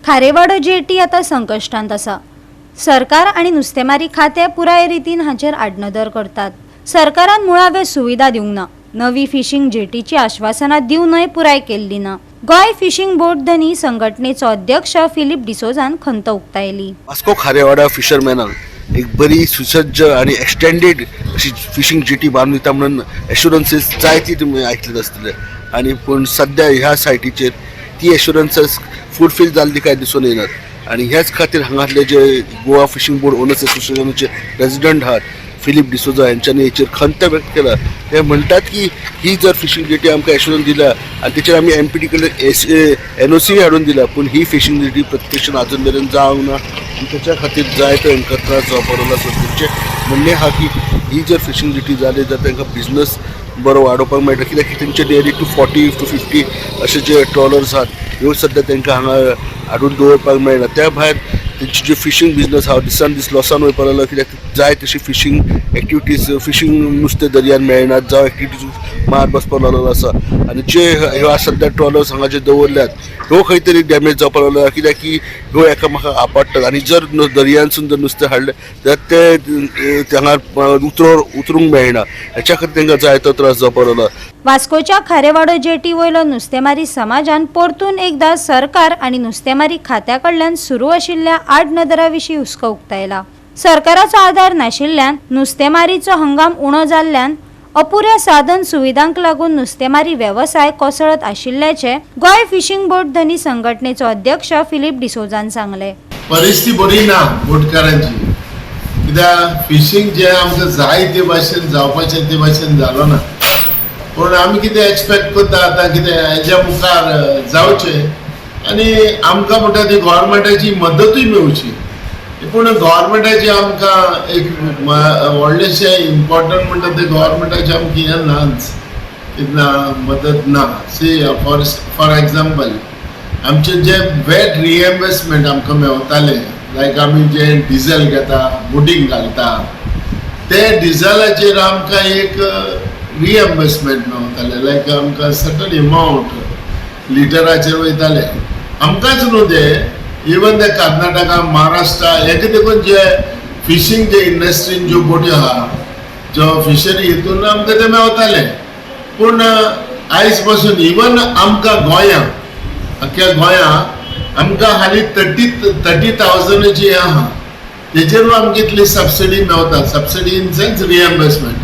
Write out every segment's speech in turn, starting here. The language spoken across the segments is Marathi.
खारेवाडो जेटी आता संकश्टांत आसा। सरकार आणि नुस्तेमारी खाते पुराय रितीन हाचेर आडनदर करतात। सरकारान मुळावे सुविधा दिवंक ना, नवी फिशिंग जेटीची आश्वासनां दिवनय पुराय केल्ली ना। गोय फिशिंग बोट धनी संघटनेचो अध्यक्ष फिलिप डिसोजान खंत उक्तायली। वास्को खारेवाडा फिशरमॅनाक एक बरी सुसज्ज आणि एक्सटेंडेड अशी फिशिंग जेटी बांदून दिता म्हणून एश्युरन्सीस जायती तुम्ही आयकलेत आसतले आणि पण सध्या ह्या सायटीचेर ती एश्युरन्सीस फुलफिल जाल्ली काय दिसून येनात। आणि ह्याच खातीर हांगातले जे गोवा फिशिंग बोर्ड ओनर्स असोसिएशनचे प्रेसिडेंट आहात फिलिप डिसोजा यांच्यानी हेचेर खंत व्यक्त केला। ते म्हणतात की ही जर फिशिंग जेटी आमकां एश्युरन्स दिला आणि तेचेर आमी एमपीटी कडे एनओसी हाडून दिला, पण ही फिशिंग जेटी प्रत्यक्षान आजून मेरेन जावंक ना आणि त्याच्या खातीर जाय तो हांकां त्रास जावपाक लागला। तेंचें म्हणणें आहा की ही जर फिशिंग जेटी जाली जाल्यार तांकां बिझनस बरो वाडोवपाक मेळटा, कित्याक की तेंचे डेली 40 to 50 अशे जे ट्रॉलर्स आहात ह्यो सद्या तांकां हांगा हाडून दवरपाक मेळना। त्या भायर तेंची जे फिशिंग बिझनस हा दिसान दीस लॉसान वयपाक लागला, कित्याक जाय तशी फिशिंग एक्टिविटीज फिशिंग नुस्तें दर्यान मेळनात जावं एक्टिविटीज मार बसपाक लागलेलो आसा। आणि जे ह्यो सद्या ट्रॉलर्स हांगा जे दवरल्यात ह्यो खंय तरी डॅमेज जावपाक लागला, कित्याक की ह्यो एकामेकाक आपडटात आणि जर दर्यांतसून जर नुस्तें हाडलें जाल्यार ते हांगा उतरूंक मेळना। हेच्या खातीर तांकां जाय तो त्रास जावपाक लागला। वास्कोच्या खारेवाडो जेटी वयलो नुस्तेमारी समाजान परतून एकदा सरकार आणि नुस्तेमारी खात्याकडल्यान सुरू आशिल्ल्या आडनदराविशीं हुस्को उक्तायला। सरकाराचो आधार नाशिल्ल्यान नुस्तेमारीचो हंगाम उणो जाल्ल्यान अपुऱ्या साधन सुविधांक लागून नुस्तेमारी वेवसाय कोसळत आशिल्ल्याचे गोय फिशिंग बोट धनी संघटनेचो अध्यक्ष फिलिप डिसोजान सांगले। परिस्थिती बरी ना बोटकारांची, कित्याक फिशिंग जे आमकां जाय ते भाशेन जावपाचें ते भाशेन जालो ना। पण आमी कितें एक्सपेक्ट करता आतां कितें हेच्या मुखार जावचें आनी आमकां म्हणटा ती गव्हर्मेंटाची मदतूय मेळची। पूण गव्हर्मेंटाची आमकां एक व्हडलेशें इम्पॉर्टंट म्हणटा ते गव्हर्मेंटाचें आमकां हें नाच, मदत ना। सी फॉर एग्जाम्पल आमचें जे वेट रिएम्बर्समेंट आमकां मेळटालें, लायक आमी जे डिझल घेता बोटीक घालता ते डिझलाचेर आमकां एक रिएम्बर्समेंट मेळटालें, लायक आमकां सर्टन अमावंट लिटराचेर वयताले। आमकांच न्हू ते, इवन ते कर्नाटका महाराष्ट्रा हेका देखून जे फिशिंग जे इंडस्ट्रीन ज्यो बोटी आहा ज्यो फिशरी हितून आमकां ते मेळटाले। पूण आयज पासून इवन आमकां गोंयां अख्ख्या गोंयां आमकां हालीं 30,000 जी आहा तेजेर आमकां इतली सबसिडी मेळटा, सबसिडी इन सेन्स रिएम्बर्समेंट।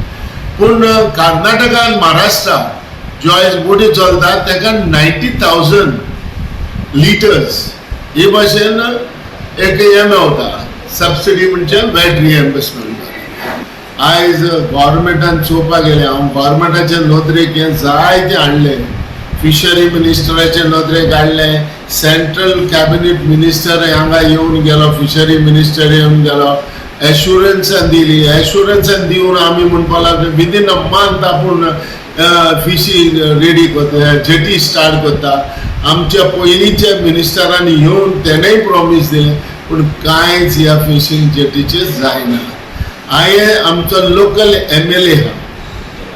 पूण कर्नाटका आनी महाराष्ट्रा ज्यो आयज बोटी चलतात ताका 90,000 लिटर्स हे भाशेन एक हे मेळटा सबसिडी म्हणजे वेट रिएम्बर्समेंट। आयज गव्हर्मेंटान चोवपाक गेले, हांव गव्हर्मेंटाच्या नोदरेक हे जायते हाडले, फिशरी मिनिस्टराचे नोदरेक हाडले, सेंट्रल कॅबिनेट मिनिस्टर हांगा येवन गेलो, फिशरी मिनिस्टर येवन गेलो, एश्युरन्सान दिली, एश्युरन्सान दिवन आमी म्हणपाक लागले विदीन अ मंथ आपूण फिशिंग रेडी करता, जेटी स्टार्ट करता। आमच्या पयलींच्या मिनिस्टरांनी येवन तेणेय प्रॉमिस दिलें, पूण कांयच ह्या फिशिंग जेटीचेर जायना। हांवें आमचो लोकल MLA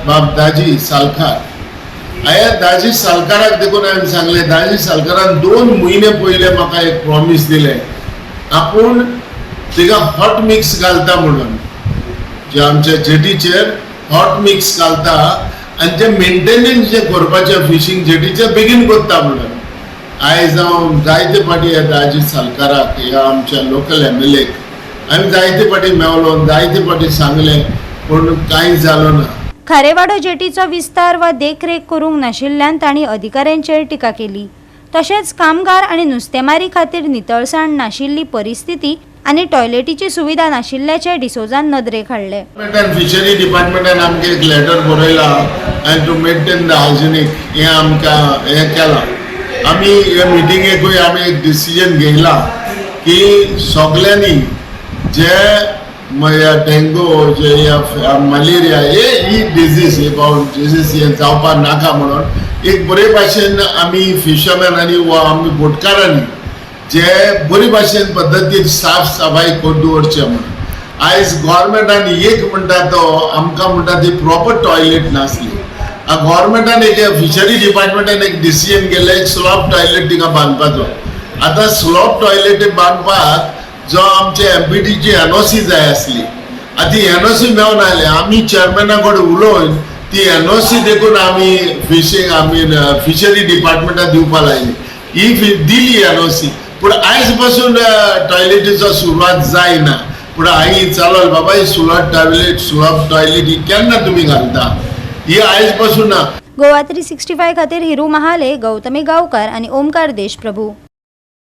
बाब दाजी सालकार, हांवें दाजी सालकाराक देखून हांवें सांगलें, दाजी सालकारान 2 म्हयने पयले म्हाका एक प्रॉमिस दिलें, आपूण तिका हॉट मिक्स घालता म्हणून, जे आमच्या जेटीचेर हॉट मिक्स घालता आनी जे मेंटेनन्स जे करपाचें फिशिंग जेटीचें बेगीन करता म्हणून। आयज हांव जायते फाटी दाजी सालकाराक ह्या आमच्या लोकल MLAक हांवें जायते फाटी मेवलो, जायते फाटी सांगलें, पूण कांय जालो ना। खारेवाडो जेटीचो विस्तार वा देखरेख करूंक नाशिल्ल्यान तांणी अधिकाऱ्यांचेर टिका केली। तशेंच कामगार आनी नुस्तेमारी खातीर नितळसाण नाशिल्ली परिस्थिती आनी टॉयलेटीची सुविधा नाशिल्ल्याचे डिसोजान नदरेक हाडले। फिशरी डिपार्टमेंटान आमकां एक लेटर बरयला आनी टू मेंटेन द हायजिनीक हें आमकां हें केलां। आमी हे मिटिंगेकूय आमी एक डिसिजन घेयला की सगल्यांनी जे डेंगू जे मलेरिया ही डिजीज हे जावपाक नाका म्हणून एक बरे भाशेन आमी फिशरमॅनांनी वा आमी बोटकारांनी जे बरे भाशेन पद्दतीन साफ सफाई करून दवरचें म्हणून। आयज गव्हर्मेंटान एक म्हणटा तो आमकां म्हणटा ती प्रॉपर टॉयलेट नासली, गव्हर्मेंटान एक फिशरी डिपार्टमेंटान एक डिसिजन केलें एक स्लॉप टॉयलेट तिका बांदपाचो, आता स्लॉप टॉयलेट बांधपाक जो आमचे MPDची NOC जाय आसली ती NOC मेळून आयले आमी चेअरमॅना कडेन उलोवन ती NOC देखून आमी फिशरी डिपार्टमेंटाक दिवपा लायली ही दिली NOC पूण आयज पासून टॉयलेटीचो सुरवात जायना पूण हांवें चालवल बाबा ही स्लॉप टॉयलेट ही केन्ना तुमी घालता ही आयज पासून ना. गोवा 365 खातीर हिरू महाले, गौतमी गांवकार आणि ओमकार देशप्रभू.